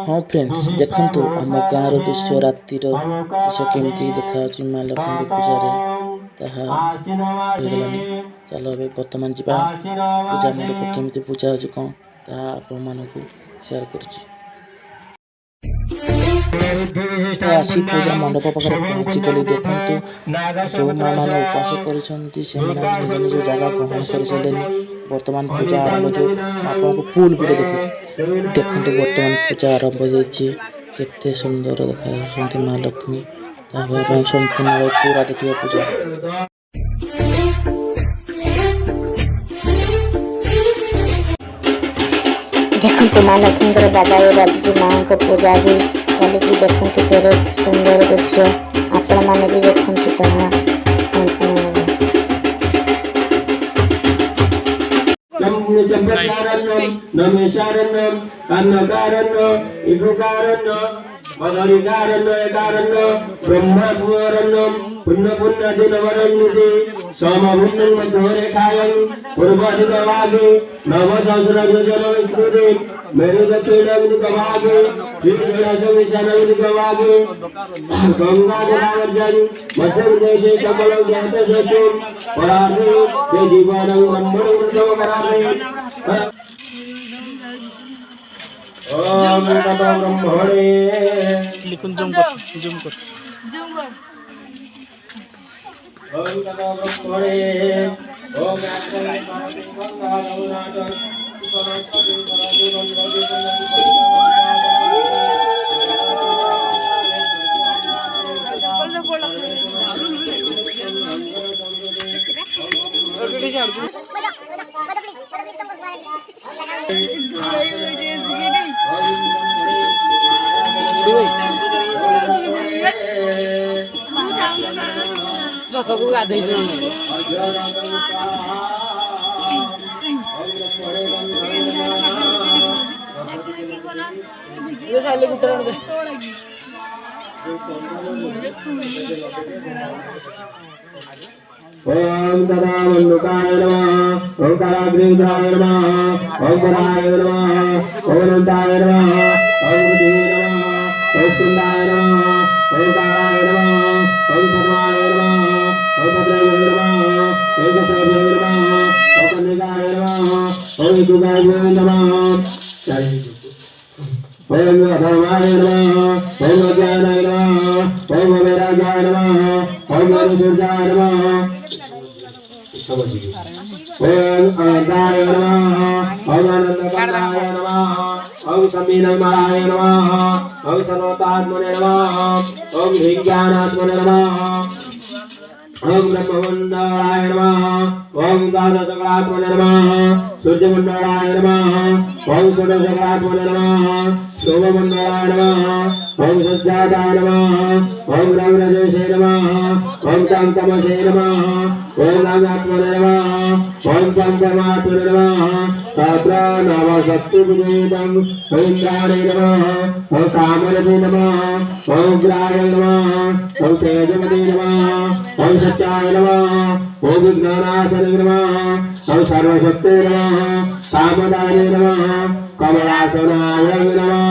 हाँ फ्रेंड्स देखंतु आम गाँव दृश्य रातिर दृश्य केमती देखा माँ लक्ष्मी पूजा होगलानी। चलो ए बर्तमान जा पूजा मंडप केमती पूजा हो कौन आपण मानक सेयार आसी पूजा मंडप पाखे पहुँची गली। देखु जो माँ मैंने उपास कर निज निज जगह ग्रहण कर सारे। बर्तमान पूजा आरंभ जो आपको फुल वीडियो देखु बर्तमान पूजा आरंभ होते सुंदर देखा माँ लक्ष्मी संपूर्ण पूरा देखिए पूजा। देखु माँ लक्ष्मी बाजा बाजी माँ को पूजा भी चली। देखु केरे सुंदर दृश्य आपण मैंने भी देखु ओम तदा मन्नुकाय नमः ओम कालाग्रीवधाय नमः ओम वराय नमः ओम रुद्राय नमः ओम रुद्राय नमः ओम स्कंदाय नमः ओम कालाय नमः ओम पद्माय नमः ओम भद्राय नमः ओम दशाय नमः ओम कन्यकाय नमः ओम विदुगाय नमः ओम अधर्माय नमः ओम अज्ञानाय नमः ओम वैराग्याय नमः ओम अनुसूर्याय नमः ओम अनंताय नमः ओम अनंतकंदाय नमः ओम समीनमाय नमः ओम सर्वतात्मने नमः ओम विज्ञानात्मने नमः ओम ब्रह्ममंडलाय नमः ओम द्वादशकलात्मने नमः सूर्यमंडलाय नमः ओम षोडशकलात्मने नमः सोममंडलाय नमः ओम सज्जाताय नमः ओम रंगरजेशे नमः ओम तमतमसे नमः ओम नागात्मने नमः ओम पंचमात्मने नमः तत्र नव शक्तिविजेतं इंद्राणे नमः ओम कामरते नमः ओम उग्राय नमः ओम तेजमते नमः ओम सत्याय नमः ओम विघ्ननाशने नमः ओम सर्वशक्ते नमः कामदाय नमः कमलासनाय नमः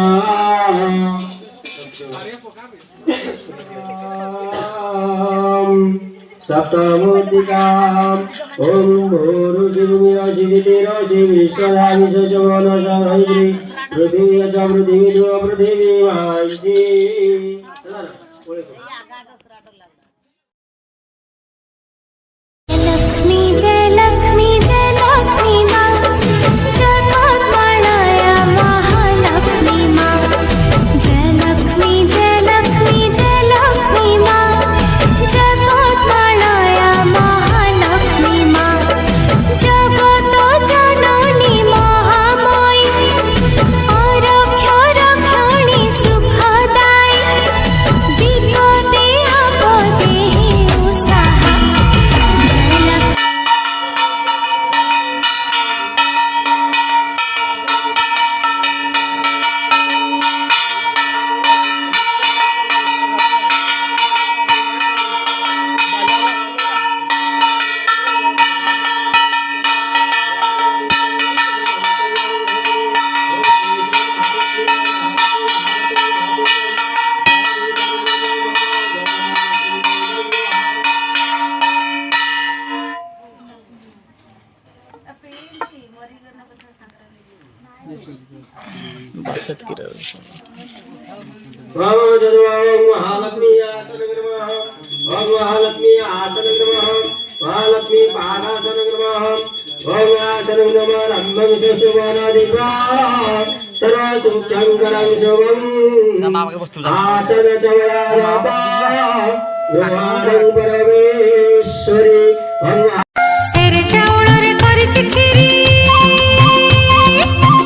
सप्तमूर्तिकाम् ओम भूरुजिविश्वधाविश्वजमनसहैद्री पृथिवी च पृथिवी पृथिवी वांसी। रक्षणी सुखदाय दीप महालक्ष्मी आसन नमः ओम महालक्ष्मी आसन नमः महालक्ष्मी पादासन नमः ओम आसन नमः रम्भं सुवनादिवा सर्वसुख्यंकरं शुभं आसन चवयानापा ब्रह्माणं परमेश्वरी सेरे चाउଳରେ କରିଛି କ୍ଷୀରି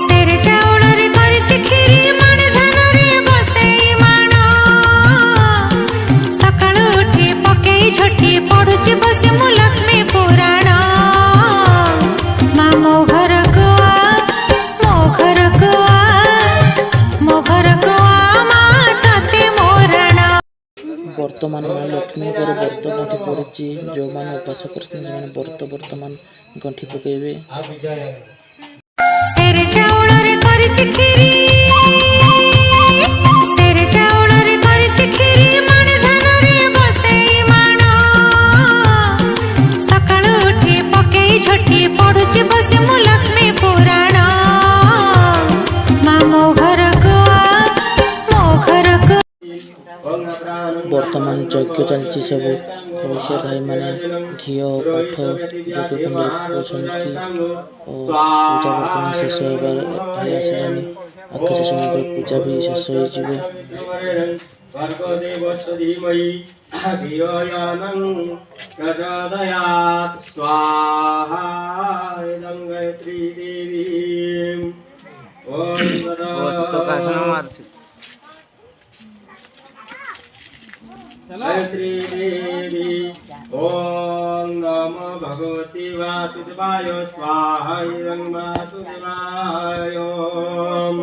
ସେରେ ଚାଉଳରେ କରିଛି କ୍ଷୀରି ମାଣ ଧାନରେ ବସେଇ ମାଣ ସକାଳୁ ଉଠି ପକେଇ ଝୋଟି ପଢୁଛି ବସି ମୁଁ ଲକ୍ଷ୍ମୀ ପୁରାଣ ମା ମୋ ଘରକୁ ମୋ ଘରକୁ ମୋ ଘରକୁ ମା ତତେ ମୋରଣ ବର୍ତ୍ତମାନ ମା ଲକ୍ଷ୍ମୀଙ୍କର ବ୍ରତ ଗଣ୍ଠି ପଡ଼ିଛି। ଯେଉଁମାନେ ଉପାସ କରିଛନ୍ତି ସେମାନେ ବର୍ତ୍ତମାନ ଗଣ୍ଠି ପକାଇବେ। ସେରେ ଚାଉଳରେ କରିଛି କ୍ଷୀରି ସେରେ ଚାଉଳରେ କରିଛି କ୍ଷୀରି ମାଣ ଧାନରେ ବସେଇ ମାଣ ସକାଳୁ ଉଠି ପକେଇ ଝୋଟି ପଢୁଛି ବସି ମୁଁ ଲକ୍ଷ୍ମୀ ପୁରାଣ ମା ମୋ ଘରକୁ ମୋ ଘରକୁ ବର୍ତ୍ତମାନ ଯଜ୍ଞ ଚାଲିଛି। ସବୁ ପଡ଼ିଶା ଭାଇମାନେ ଘିଅ ଓ କାଠ ଯଜ୍ଞ କୁଣ୍ଡରେ ପକାଉଛନ୍ତି ଓ ପୂଜା ବର୍ତ୍ତମାନ ଶେଷ ହେବାର ହେଇ ଆସିଲାନି। ଆଉ କିଛି ସମୟ ପରେ ପୂଜା ବି ଶେଷ ହୋଇଯିବ। श्री देवी ओम नमो भगवती वासुदेवाय स्वाहा इदं वासुदेवाय ओम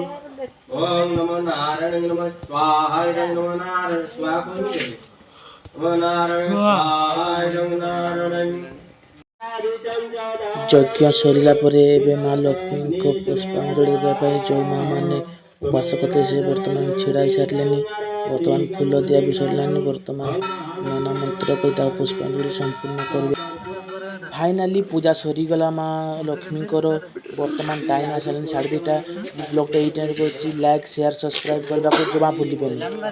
नमो नारायण नमः स्वाहा इदं नमो नारायण स्वाहा नमो नारायण स्वाहा इदं नारायण ଯଜ୍ଞ ସରିଲା ପରେ ଏବେ ମା ଲକ୍ଷ୍ମୀଙ୍କ ପୁଷ୍ପାଞ୍ଜଳି ଦେବା ପାଇଁ ଯେଉଁ ମା ମାନେ ଉପାସ କରିଥିଲେ ସେ ବର୍ତ୍ତମାନ ଛିଡ଼ା ହେଇସାରିଲେନି। ବର୍ତ୍ତମାନ ଫୁଲ ଦିଆ ବି ସରିଲାନି। ବର୍ତ୍ତମାନ ନନା ମନ୍ତ୍ର କହି ତାକୁ ପୁଷ୍ପାଞ୍ଜଳି ସମ୍ପୂର୍ଣ୍ଣ କରିବେ। ଫାଇନାଲି ପୂଜା ସରିଗଲା ମା ଲକ୍ଷ୍ମୀଙ୍କର। ବର୍ତ୍ତମାନ ଟାଇମ୍ ଆସିଲାନି 2:30। ବ୍ଲଗ୍ଟା ଏଇଟାରେ କରୁଛି। ଲାଇକ୍ ସେୟାର ସବସ୍କ୍ରାଇବ୍ କରିବାକୁ ଜମା ଭୁଲିବେନି।